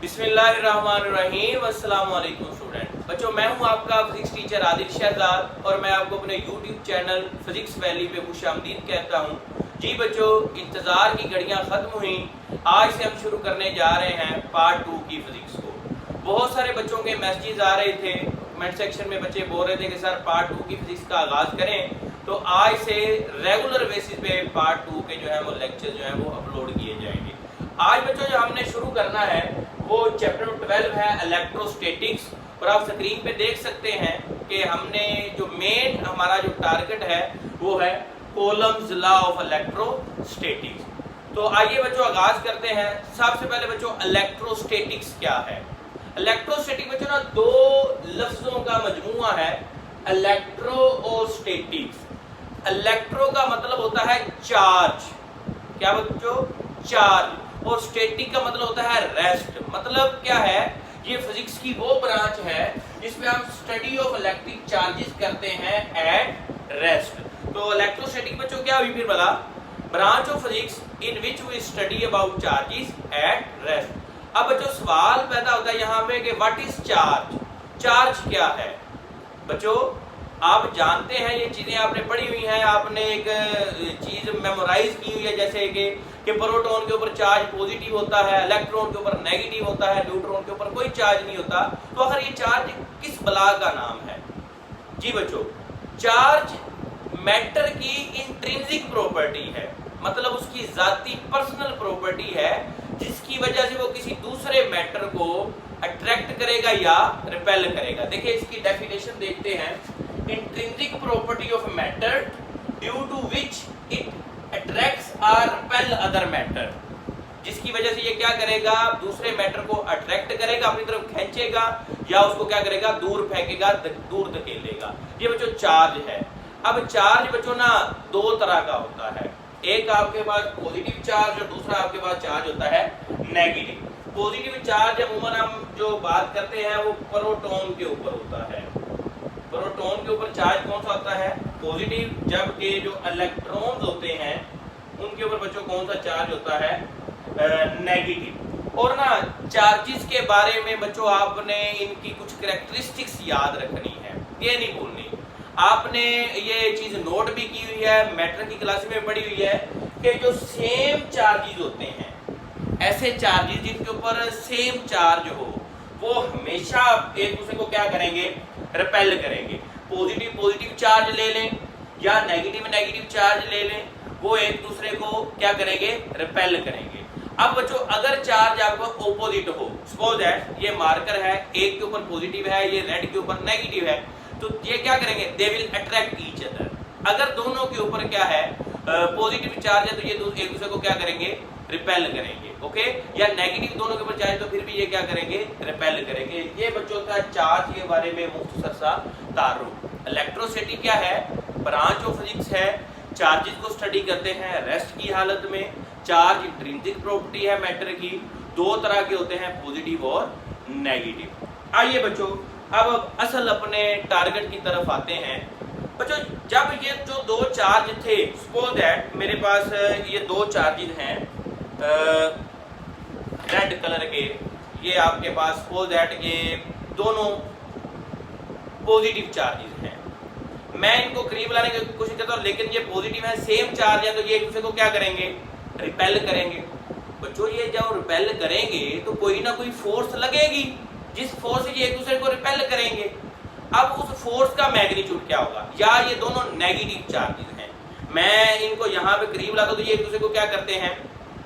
बिस्मिल्लाहिर्रहमानिर्रहीम। अस्सलाम वालेकुम स्टूडेंट। बच्चों, मैं हूं आपका फिजिक्स टीचर आदिल शहजाद और मैं आपको अपने यूट्यूब चैनल फिजिक्स वैली पे खुशामदीद कहता हूं। जी बच्चों, इंतज़ार की घड़ियां ख़त्म हुई। आज से हम शुरू करने जा रहे हैं पार्ट 2 की फिजिक्स को। बहुत सारे बच्चों के मैसेजेस आ रहे थे, कमेंट सेक्शन में बच्चे बोल रहे थे कि सर पार्ट 2 की फिजिक्स का आगाज़ करें। तो आज से रेगुलर बेसिस पे पार्ट 2 के जो है वो लेक्चर जो है वो अपलोड किए जाएंगे। आज बच्चों जो हमने शुरू करना है वो चैप्टर 12 है इलेक्ट्रोस्टैटिक्स। और आप स्क्रीन पे देख सकते हैं कि हमने जो मेन हमारा जो टारगेट है वो है कूलम्ब्स लॉ ऑफ इलेक्ट्रोस्टैटिक्स। तो आइए बच्चों आगाज करते हैं। सबसे पहले बच्चों इलेक्ट्रोस्टैटिक्स क्या है। इलेक्ट्रोस्टैटिक बच्चों ना दो लफ्जों का मजमूआ है, इलेक्ट्रो और स्टैटिक्स। इलेक्ट्रो का मतलब होता है चार्ज, क्या बच्चों, चार्ज। और स्टैटिक का मतलब होता है रेस्ट। मतलब क्या है, ये फिजिक्स की वो ब्रांच है जिसमें हम स्टडी ऑफ इलेक्ट्रिक चार्जेस करते हैं एट रेस्ट। तो इलेक्ट्रोस्टैटिक बच्चों क्या हुई फिर बता, branch of physics in which we study about charges at rest. अब बच्चों सवाल पैदा होता है यहाँ पे कि व्हाट इज चार्ज, चार्ज क्या है। बच्चों आप जानते हैं ये चीजें आपने पढ़ी हुई हैं, आपने एक चीज मेमोराइज की हुई है जैसे कि प्रोटॉन के ऊपर चार्ज पॉजिटिव होता है, इलेक्ट्रॉन के ऊपर नेगेटिव होता है, न्यूट्रॉन के ऊपर कोई चार्ज नहीं होता। तो आखिर ये चार्ज किस बला का नाम है। जी बच्चों, चार्ज मैटर की इंट्रिंसिक प्रॉपर्टी है, मतलब उसकी जाती पर्सनल प्रॉपर्टी है जिसकी वजह से वो किसी दूसरे मैटर को अट्रैक्ट करेगा या रिपेल करेगा। देखिए इसकी डेफिनेशन देखते हैं। Intrinsic property of matter due to which it attracts और रिपेल अदर मैटर, जिसकी वजह से ये क्या करेगा, दूसरे मैटर को अट्रैक्ट करेगा, अपनी तरफ खींचेगा या उसको क्या करेगा, दूर फेंकेगा, दूर धकेलेगा। ये बच्चों चार्ज है। अब चार्ज बच्चों ना दो तरह का होता है, एक आपके पास पॉजिटिव चार्ज और दूसरा आपके पास चार्ज होता है नेगेटिव। पॉजिटिव चार्ज अमूमन हम जो बात करते हैं वो प्रोटॉन के ऊपर होता है। प्रोटॉन के ऊपर चार्ज कौन सा होता है, पॉजिटिव। जबकि जो इलेक्ट्रॉन्स होते हैं उनके ऊपर बच्चों कौन सा चार्ज होता है, नेगेटिव। और ना चार्जेस के बारे में बच्चों आपने इनकी कुछ कैरेक्टरिस्टिक्स याद रखनी है, ये नहीं भूलनी। आपने ये चीज नोट भी की हुई है, मैटर की क्लास में पढ़ी हुई है कि जो सेम चार्जेस होते हैं, ऐसे चार्जेस जिनके ऊपर सेम चार्ज हो, वो हमेशा एक दूसरे को क्या करेंगे, रिपेल करेंगे। पॉजिटिव पॉजिटिव चार्ज ले लें या नेगेटिव नेगेटिव चार्ज ले लें, वो एक दूसरे को क्या करेंगे, रिपेल करेंगे। अब बच्चों अगर चार्ज आपको ऑपोजिट हो, सपोज दैट ये मार्कर है, एक के ऊपर पॉजिटिव है, ये रेड के ऊपर नेगेटिव है, तो ये क्या करेंगे, they will attract each other. अगर दोनों के ऊपर क्या है, पॉजिटिव चार्ज है, तो ये एक दूसरे को क्या करेंगे, रिपेल करेंगे। ओके, या नेगेटिव दोनों के ऊपर चार्ज तो फिर भी ये क्या करेंगे, रिपेल करेंगे। ये बच्चों का चार्ज के बारे में मुख्तसर सा तारुफ। इलेक्ट्रोस्टैटिक क्या है, ब्रांच ऑफ फिजिक्स है, चार्जेस को स्टडी करते हैं रेस्ट की हालत में। चार्ज इंट्रिंसिक प्रॉपर्टी है मैटर की, दो तरह के होते हैं, पॉजिटिव और नेगेटिव। आइए बच्चों अब असल अपने टारगेट की तरफ आते हैं। बच्चों जब ये जो दो चार्ज थे, सपोज दैट मेरे पास ये दो चार्जेस हैं रेड कलर के, ये आपके पास सपोज दैट ये दोनों पॉजिटिव चार्जेस हैं। मैं इनको करीब लाने की कोशिश करता हूँ, लेकिन ये पॉजिटिव है, सेम चार्ज है, तो ये एक दूसरे को क्या करेंगे, रिपेल करेंगे। बच्चों ये जब रिपेल करेंगे तो कोई ना कोई फोर्स लगेगी, जिस फोर्स से ये एक दूसरे को रिपेल करेंगे। अब उस फोर्स का मैग्नीट्यूड क्या होगा, या ये दोनों नेगेटिव चार्जेस हैं, मैं इनको यहाँ पे करीब लाता हूँ तो ये एक दूसरे को क्या करते हैं,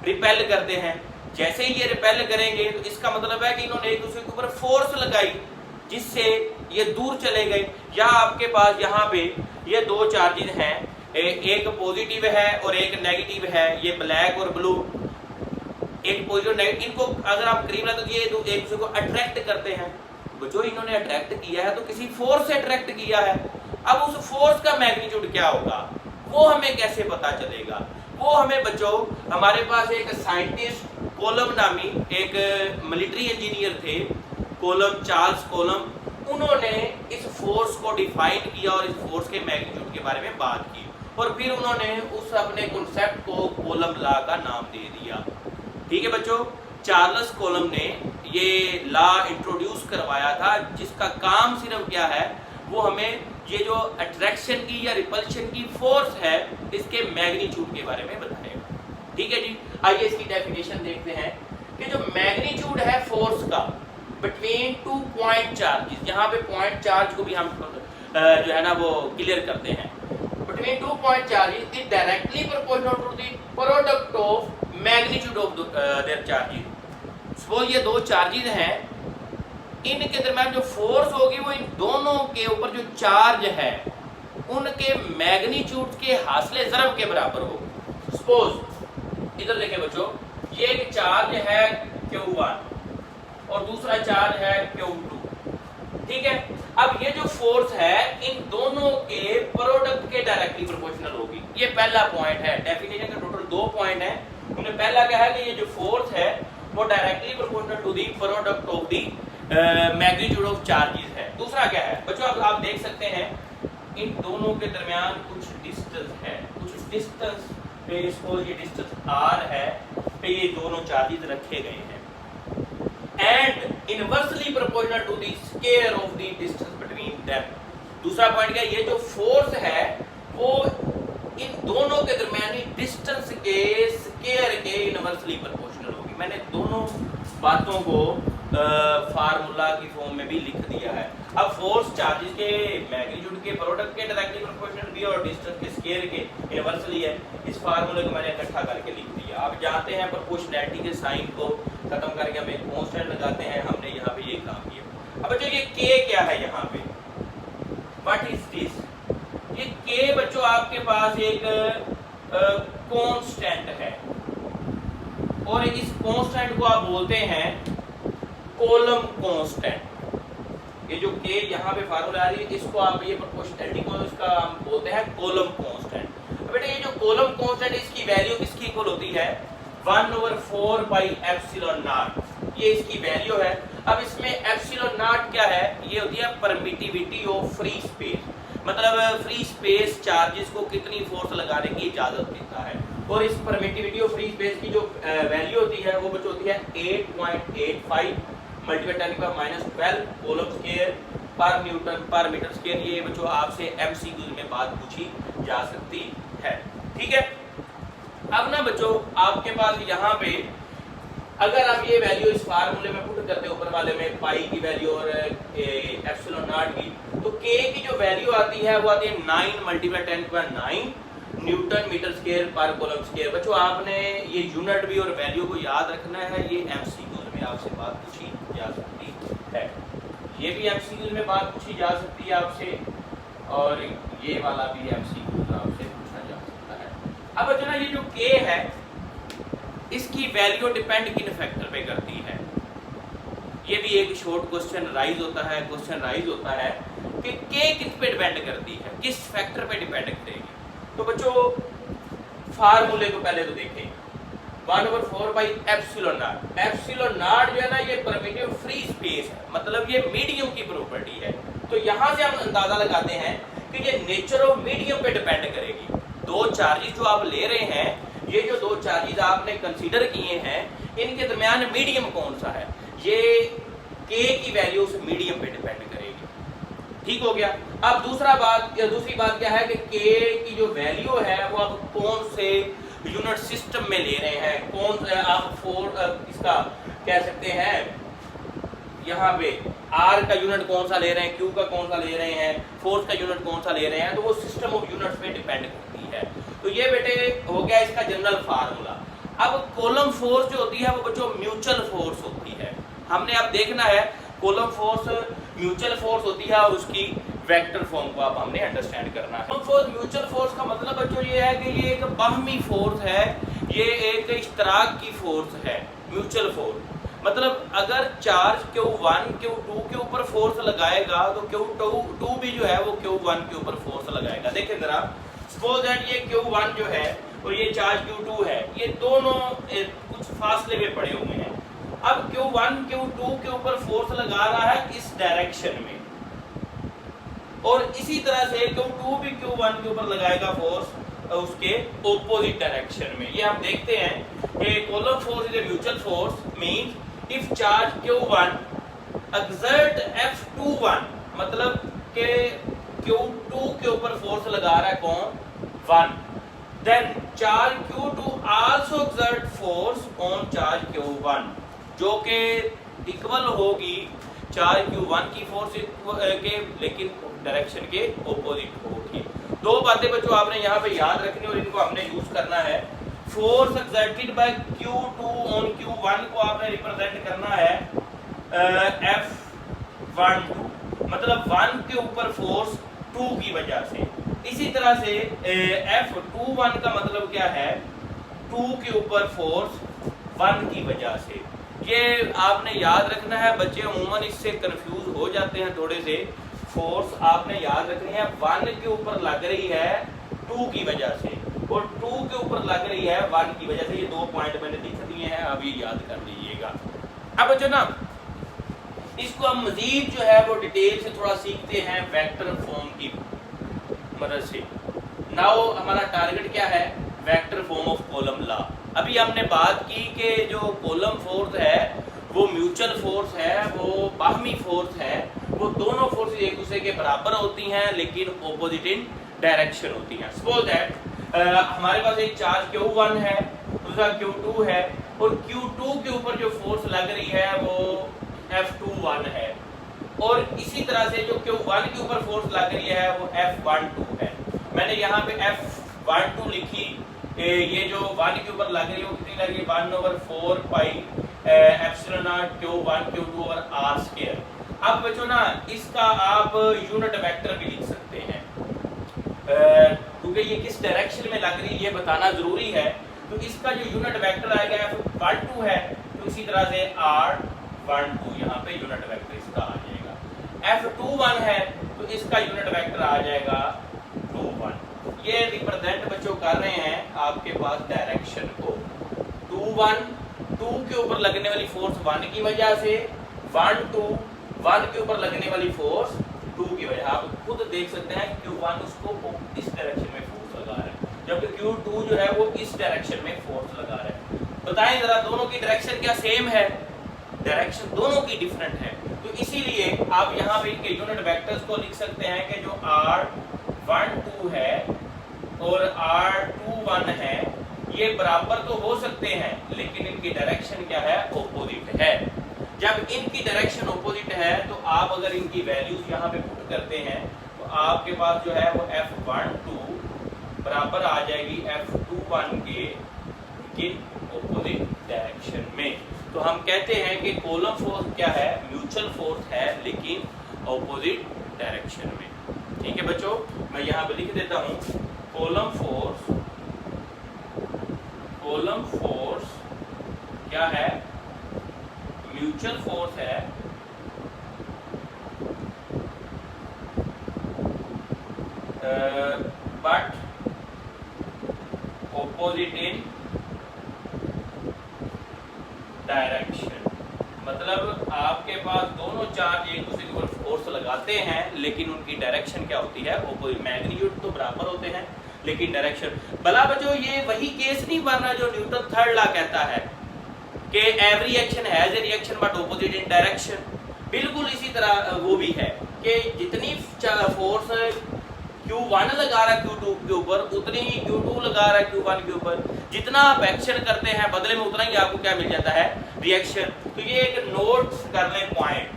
रिपेल करते हैं। जैसे ही ये रिपेल करेंगे तो इसका मतलब है कि इन्होंने एक दूसरे के ऊपर फोर्स लगाई जिससे ये दूर चले गए। या आपके पास यहाँ पे ये दो चार्जेस हैं, एक पॉजिटिव है और एक नेगेटिव है, ये ब्लैक और ब्लू, एक पॉजिटिव नेगेटिव। इनको अगर आप करीब लाते तो ये एक दूसरे को अट्रैक्ट करते हैं। जो इन्होंने अट्रैक्ट किया है तो किसी फोर्स से अट्रैक्ट किया है। अब उस फोर्स का मैग्नीट्यूड क्या होगा वो हमें कैसे पता चलेगा, वो हमें बच्चों, हमारे पास एक साइंटिस्ट कोलम नामी एक मिलिट्री इंजीनियर थे, कोलम, चार्ल्स कोलम, उन्होंने इस फोर्स को डिफाइन किया और इस फोर्स के मैग्नीट्यूड के बारे में बात की और फिर उन्होंने उस अपने कॉन्सेप्ट को कोलम लॉ का नाम दे दिया। ठीक है बच्चों, चार्ल्स कोलम ने ये लॉ इंट्रोड्यूस करवाया था, जिसका काम सिर्फ क्या है, वो हमें ये जो अट्रैक्शन की या रिपल्शन की फोर्स है इसके मैग्नीट्यूड के बारे में बताएगा। ठीक है जी, आइए इसकी डेफिनेशन देखते हैं कि जो मैग्नीट्यूड है फोर्स का बिटवीन 2 पॉइंट चार्जेस, यहाँ पे पॉइंट चार्ज को भी हम जो है ना वो क्लियर करते हैं, between 2 point charges is directly proportional to the product of magnitude of their charges. Suppose ये दो चार्जेस हैं, इनके दरमियान जो फोर्स होगी वो इन दोनों के ऊपर जो चार्ज है उनके मैग्नीट्यूड के हासिले ज़रब के बराबर होगी। सपोज इधर देखें बच्चों, ये एक चार्ज है Q1 और दूसरा चार्ज है Q2, ठीक है। अब ये जो फोर्स है इन दोनों के प्रोडक्ट के डायरेक्टली प्रोपोर्शनल होगी। ये पहला पॉइंट है, डेफिनेशन के टोटल 2 पॉइंट है। हमने पहला कहा है कि ये जो फोर्स है वो directly proportional to the product of the magnitude of charges है। दूसरा क्या है बच्चों, अब आप देख सकते हैं इन दोनों के दरमियान कुछ डिस्टेंस है, कुछ डिस्टेंस पे इसको ये डिस्टेंस r है पे ये दोनों चार्जेस रखे गए हैं and inversely proportional to the square of the distance between them. दूसरा पॉइंट क्या है, ये जो फोर्स है वो इन दोनों के दरमियानी डिस्टेंस के स्क्वायर के इनवर्सली प्रोपोर्शनल होगी। मैंने दोनों बातों को फार्मूला की फॉर्म में भी लिख दिया है। अब फोर्स चार्जेस के मैग्नीट्यूड के प्रोडक्ट के डायरेक्टली प्रोपोर्शनल भी और डिस्टेंस के स्क्वायर के इनवर्सली है। इस फार्मूले को मैंने इकट्ठा करके लिख दिया। अब जानते हैं प्रोपोर्शनैलिटी के साइन को खत्म करके हम एक कांस्टेंट लगाते हैं, हमने यहाँ पे ये काम किया। अब बच्चों ये k क्या है यहाँ पे, व्हाट इज दिस? ये k बच्चों आपके पास एक कांस्टेंट है और इस कांस्टेंट को आप बोलते हैं कॉलम कांस्टेंट। ये जो k यहाँ पे फार्मूला आ रही है इसको आप ये प्रोपोर्शनैलिटी को इसका हम बोलते हैं कॉलम कांस्टेंट। बेटा ये जो कॉलम कांस्टेंट इसकी वैल्यू किसकी इक्वल होती है 1/4 पाई एप्सिलॉन नॉट, ये इसकी वैल्यू है। अब इसमें एप्सिलॉन नॉट क्या है, ये होती है परमिटिविटी ऑफ फ्री स्पेस, मतलब फ्री स्पेस चार्जेस को कितनी फोर्स लगाने की इजाजत देता है। और इस परमिटिविटी ऑफ फ्री स्पेस की जो वैल्यू होती है वो बच्चों होती है 8.85 मल्टीप्लाई 10⁻12 कूलम स्क्वायर पर न्यूटन पर मीटर स्क्वायर। ये बच्चों आपसे एमसीक्यू में बात पूछी जा सकती है, ठीक है। अब ना बच्चों आपके पास यहाँ पे अगर आप ये वैल्यू इस फार्मूले में पुट करते हैं ऊपर वाले में पाई की वैल्यू और एप्सिलॉन नॉट की, तो k की जो वैल्यू आती है वो आती है 9 × 10⁻9 न्यूटन मीटर स्क्वायर पर कूलम स्क्वायर। बच्चों आपने ये यूनिट भी और वैल्यू को याद रखना है, ये एमसीक्यू में आपसे बात पूछी जा सकती है। ये भी एमसीक्यू में बात पूछी जा सकती है आपसे और ये वाला भी एमसीक्यू आपसे पूछा जा सकता है। अब बच्चों ना ये जो k है इसकी वैल्यू डिपेंड किन फैक्टर पे करती है। ये भी एक शॉर्ट क्वेश्चन राइज होता है कि k किस पे डिपेंड करती है, किस फैक्टर पे डिपेंड करेगी। तो बच्चों फार्मूले को पहले तो देखें, 1/4 pi epsilon not. Epsilon not जो है ना ये परमिटिव फ्री स्पेस है, मतलब ये मीडियम की प्रॉपर्टी है। तो यहाँ से हम अंदाजा लगाते हैं कि ये नेचर ऑफ मीडियम पे डिपेंड करेगी। दो चार्जेस जो आप ले रहे हैं, ये जो दो चार्जेस आपने कंसीडर किए हैं, इनके दरमियान मीडियम कौन सा है, ये k की वैल्यू उस मीडियम पे डिपेंड करेगी। ठीक हो गया। अब दूसरी बात क्या है कि k की जो वैल्यू है वो आप कौन से यूनिट सिस्टम में ले रहे हैं, कौन सा आप इसका कह सकते हैं यहाँ पे r का यूनिट कौन सा ले रहे हैं, q का कौन सा ले रहे हैं, फोर्स का यूनिट कौन सा ले रहे हैं, तो वो सिस्टम ऑफ यूनिट्स पे डिपेंड करती है। तो ये बेटे हो गया इसका जनरल फार्मूला। अब कॉलम फोर्स जो होती है वो बच्चों म्यूचुअल फोर्स होती है। हमने अब देखना है कॉलम फोर्स म्यूचुअल फोर्स होती है और उसकी वेक्टर फॉर्म को अब हमने अंडरस्टैंड करना है। फोर्स म्यूचुअल फोर्स का मतलब बच्चों ये है कि ये एक बाहमी फोर्स है, ये एक इश्तराक की फोर्स है। म्यूचुअल फोर्स मतलब अगर चार्ज Q1 Q2 के ऊपर फोर्स लगाएगा तो Q2 भी जो है वो Q1 के ऊपर फोर्स लगाएगा। देखिए जरा, सपोज दैट ये Q1 जो है और ये चार्ज Q2 है, ये दोनों कुछ फासले में पड़े हुए हैं। अब Q1 Q2 के ऊपर फोर्स लगा रहा है इस डायरेक्शन में, और इसी तरह से Q2 भी Q1 के ऊपर लगाएगा फोर्स उसके ऑपोजिट डायरेक्शन में। ये हम देखते हैं कि coulomb force is a mutual force means if charge Q1 exert F21, मतलब के Q2 के ऊपर फोर्स लगा रहा है कौन, 1, then charge Q2 also exert force on charge Q1, जो कि इक्वल होगी चार्ज Q1 की फोर्स के, लेकिन डायरेक्शन के ऑपोजिट होगी। दो बातें बच्चों आपने यहाँ पे याद रखनी और इनको हमने यूज करना है। Force exerted by Q2 on Q1 को आपने रिप्रेजेंट करना है F12, मतलब 1 के ऊपर फोर्स 2 की वजह से। इसी तरह से F21 का मतलब क्या है, 2 के ऊपर फोर्स 1 की वजह से। ये आपने याद रखना है। बच्चे अमूमन इससे कंफ्यूज हो जाते हैं थोड़े से। फोर्स आपने याद रखनी है 1 के ऊपर लग रही है 2 की वजह से, और 2 के ऊपर लग रही है 1 की वजह से। ये 2 पॉइंट मैंने लिख दिए हैं, अभी याद कर लीजिएगा। अब बच्चों ना इसको हम मजीद जो है वो डिटेल से थोड़ा सीखते हैं वेक्टर फॉर्म की मदद से। नाउ हमारा टारगेट क्या है, vector form of coulomb law. अभी हमने बात की कि जो कूलम्ब फोर्स है वो म्यूचुअल फोर्स है, वो बाहमी फोर्स है, वो दोनों फोर्स एक दूसरे के बराबर होती हैं लेकिन ऑपोजिट इन डायरेक्शन होती हैं। सपोज दैट हमारे पास एक चार्ज Q1 है, दूसरा Q2 है, और Q2 के ऊपर जो फोर्स लग रही है वो F21 है, और इसी तरह से जो Q1 के ऊपर फोर्स लग रही है वो F12 है। मैंने यहाँ पे F12 लिखी, ये जो 1 के ऊपर लग रही है वो कितनी लग रही है, 1/4 pi epsilon naught Q1 Q2 over R square. अब बच्चों ना इसका आप यूनिट वेक्टर भी लिख सकते हैं, क्योंकि ये किस डायरेक्शन में लग रही है ये बताना जरूरी है। तो इसका जो यूनिट वेक्टर आएगा F12 है, तो इसी तरह से R12 यहाँ पे यूनिट वेक्टर इसका आ जाएगा। F21 है तो इसका यूनिट वेक्टर आ जाएगा 21। ये रिप्रेजेंट बच्चों कर रहे हैं आपके पास डायरेक्शन को। 2 के ऊपर लगने वाली फोर्स 1 की वजह से, 1 के ऊपर लगने वाली फोर्स 2 की वजह। आप खुद देख सकते हैं Q1 उसको इस डायरेक्शन में फोर्स लगा रहा है, जबकि Q2 जो है वो इस डायरेक्शन में फोर्स लगा रहा है। बताएं जरा दोनों की डायरेक्शन क्या सेम है, डायरेक्शन दोनों की डिफरेंट है। तो इसीलिए आप यहाँ पे इनके यूनिट वेक्टर्स को लिख सकते हैं कि जो R12 है और R21 है ये बराबर तो हो सकते हैं लेकिन इनकी डायरेक्शन क्या है, ऑपोजिट है। जब इनकी डायरेक्शन ऑपोजिट है तो आप अगर इनकी वैल्यूज यहाँ पे पुट करते हैं तो आपके पास जो है वो F12 बराबर आ जाएगी F21 के ऑपोजिट डायरेक्शन में। तो हम कहते हैं कि कूलम्ब फोर्स क्या है, म्यूचुअल फोर्स है लेकिन ऑपोजिट डायरेक्शन में। ठीक है बच्चों, मैं यहाँ पे लिख देता हूँ कूलम्ब फोर्स क्या है, म्यूचुअल फोर्स है बट ऑपोजिट इन डायरेक्शन। मतलब आपके पास दोनों चार्ज एक दूसरे के ऊपर फोर्स लगाते हैं लेकिन उनकी डायरेक्शन क्या होती है, ऑपोजिट। मैग्नीट्यूड तो बराबर होते हैं लेकिन डायरेक्शन। भला बच्चों ये वही केस नहीं बन रहा जो न्यूटन थर्ड लॉ कहता है कि every action has a reaction but opposite in direction. बिल्कुल इसी तरह वो भी है कि जितनी फोर्स Q1 लगा रहा है Q2 के ऊपर उतनी ही Q2 लगा रहा है Q1 के ऊपर। जितना आप एक्शन करते हैं बदले में उतना ही आपको क्या मिल जाता है, रिएक्शन। तो ये एक नोट कर लें, पॉइंट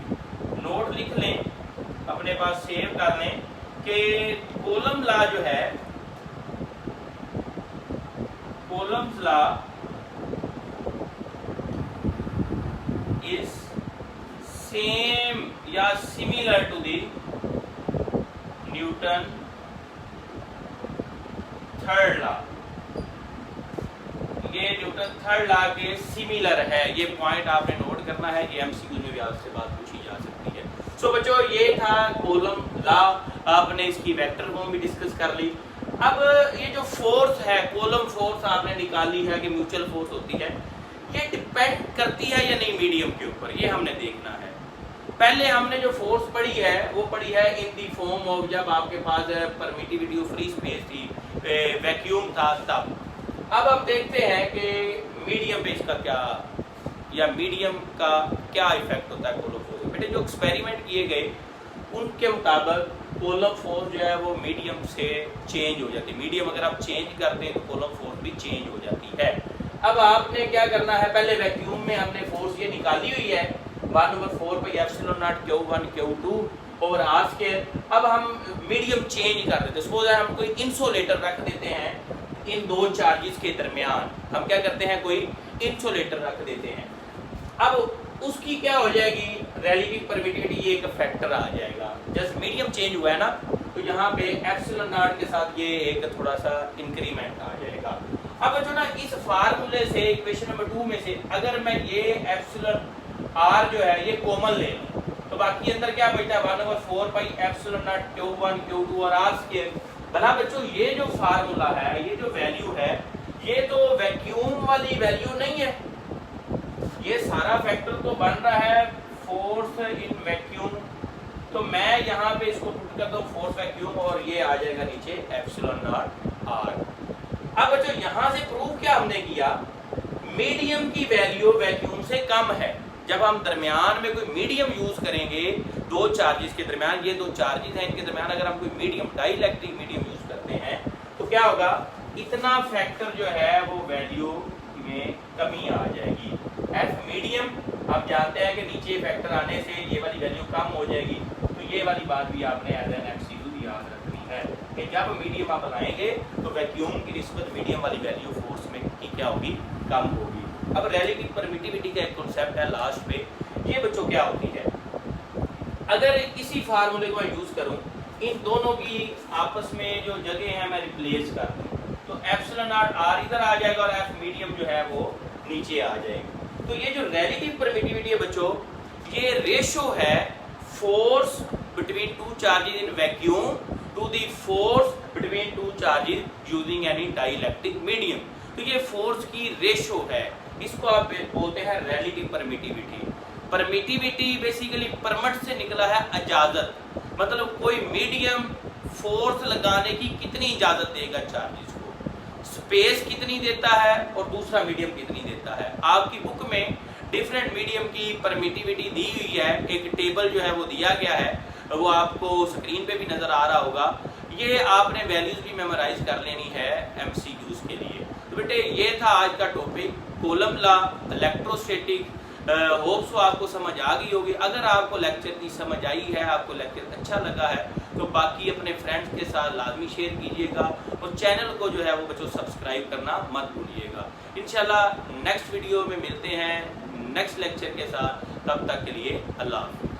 नोट लिख लें, अपने पास सेव कर लें कि कूलम्ब लॉ जो है, कूलम्ब लॉ इज सेम या similar to the Newton third law. ये न्यूटन थर्ड लॉ के सिमिलर है, ये पॉइंट आपने नोट करना है। ये एमसीक्यू में भी आपसे बात पूछी जा सकती है। सो बच्चों ये था कूलम्ब लॉ, आपने इसकी वेक्टर फॉर्म भी डिस्कस कर ली। अब ये जो फोर्स है, कूलम्ब फोर्स आपने निकाली है कि म्यूचुअल फोर्स होती है, ये डिपेंड करती है या नहीं मीडियम के ऊपर, ये हमने देखना है। पहले हमने जो फोर्स पढ़ी है वो पढ़ी है इन दी फॉर्म ऑफ, जब आपके पास परमिटिविटी ऑफ फ्री स्पेस थी, वैक्यूम था तब। अब हम देखते हैं कि मीडियम पे इसका क्या, या मीडियम का क्या इफेक्ट होता है कोलम फोर्स। बेटे जो एक्सपेरिमेंट किए गए उनके मुताबिक कोलम फोर्स जो है वो मीडियम से चेंज हो जाती है। मीडियम अगर आप चेंज करते हैं तो कोलम फोर्स भी चेंज हो जाती है। अब आपने क्या करना है, पहले वैक्यूम में हमने फोर्स ये निकाली हुई है 1/4 pi epsilon naught Q1 Q2 over r square. अब हम मीडियम चेंज कर देते हैं। सपोज हम कोई इंसुलेटर रख देते हैं इन दो चार्जेस के दरमियान, हम क्या करते हैं कोई इंसुलेटर रख देते हैं। अब उसकी क्या हो जाएगी, रिलेटिव परमिटिविटी एक फैक्टर आ जाएगा। जस्ट मीडियम चेंज हुआ है ना, तो यहाँ पे एप्सिलॉन नॉट के साथ ये एक थोड़ा सा इंक्रीमेंट आ जाएगा। अब जो ना इस फार्मूले से इक्वेशन नंबर 2 में से अगर मैं ये एप्सिलॉन आर जो है ये कॉमन ले लूं तो बाकी अंदर क्या बचता है 1/4 pi epsilon naught Q1 Q2 और आर स्क्वायर। भला बच्चों ये जो फार्मूला है, ये जो वैल्यू है, ये तो वैक्यूम वाली वैल्यू नहीं है। ये सारा फैक्टर तो बन रहा है फोर्स इन वैक्यूम। तो मैं यहाँ पे इसको पुट करता हूँ फोर्स वैक्यूम और ये आ जाएगा नीचे एप्सिलॉन नॉट आर। अब बच्चों यहाँ से प्रूव क्या हमने किया, मीडियम की वैल्यू वैक्यूम से कम है। जब हम दरमियान में कोई मीडियम यूज करेंगे दो चार्जेस के दरमियान, ये दो चार्जेस हैं इनके दरमियान अगर हम कोई मीडियम डाइलेक्ट्रिक मीडियम यूज करते हैं तो क्या होगा, इतना फैक्टर जो है वो वैल्यू में कमी आ जाएगी। एफ मीडियम आप जानते हैं कि नीचे फैक्टर आने से ये वाली वैल्यू कम हो जाएगी। तो ये वाली बात भी आपने एज एन एमसीक्यू याद रखनी है कि जब मीडियम आप बनाएंगे तो वैक्यूम की निस्बत मीडियम वाली वैल्यू फोर्स में की क्या होगी, कम होगी। अब रिलेटिव परमिटिविटी का एक कॉन्सेप्ट है लास्ट पे, ये बच्चों क्या होती है, अगर इसी फार्मूले को मैं यूज करूं, इन दोनों की आपस में जो जगह है मैं रिप्लेस कर दूं तो एप्सिलॉन नॉट आर इधर आ जाएगा और एफ मीडियम जो है वो नीचे आ जाएगा। तो ये जो रिलेटिव परमिटिविटी है बच्चों, ये रेशो है force between two charges in vacuum to the force between two charges using any dielectric medium. तो ये फोर्स की रेशो है, इसको आप बोलते हैं relative permittivity. Permittivity basically permit से निकला है इजाजत, मतलब कोई मीडियम फोर्स लगाने की कितनी इजाजत देगा चार्जेस को, स्पेस कितनी देता है और दूसरा मीडियम कितनी देता है। आपकी बुक में डिफरेंट मीडियम की परमिटिविटी दी हुई है, एक टेबल जो है वो दिया गया है, वो आपको स्क्रीन पे भी नजर आ रहा होगा। ये आपने वैल्यूज भी मेमोराइज कर लेनी है एमसीक्यूज के लिए। तो बेटे ये था आज का topic, Coulomb law, electrostatic. Hopes आपको समझ आ गई होगी। अगर आपको लेक्चर की समझ आई है, आपको लेक्चर अच्छा लगा है तो बाकी अपने फ्रेंड्स के साथ लाजमी शेयर कीजिएगा और चैनल को जो है वो बच्चों सब्सक्राइब करना मत भूलिएगा। इंशाल्लाह नेक्स्ट वीडियो में मिलते हैं नेक्स्ट लेक्चर के साथ, तब तक के लिए अल्लाह हाफ़िज़।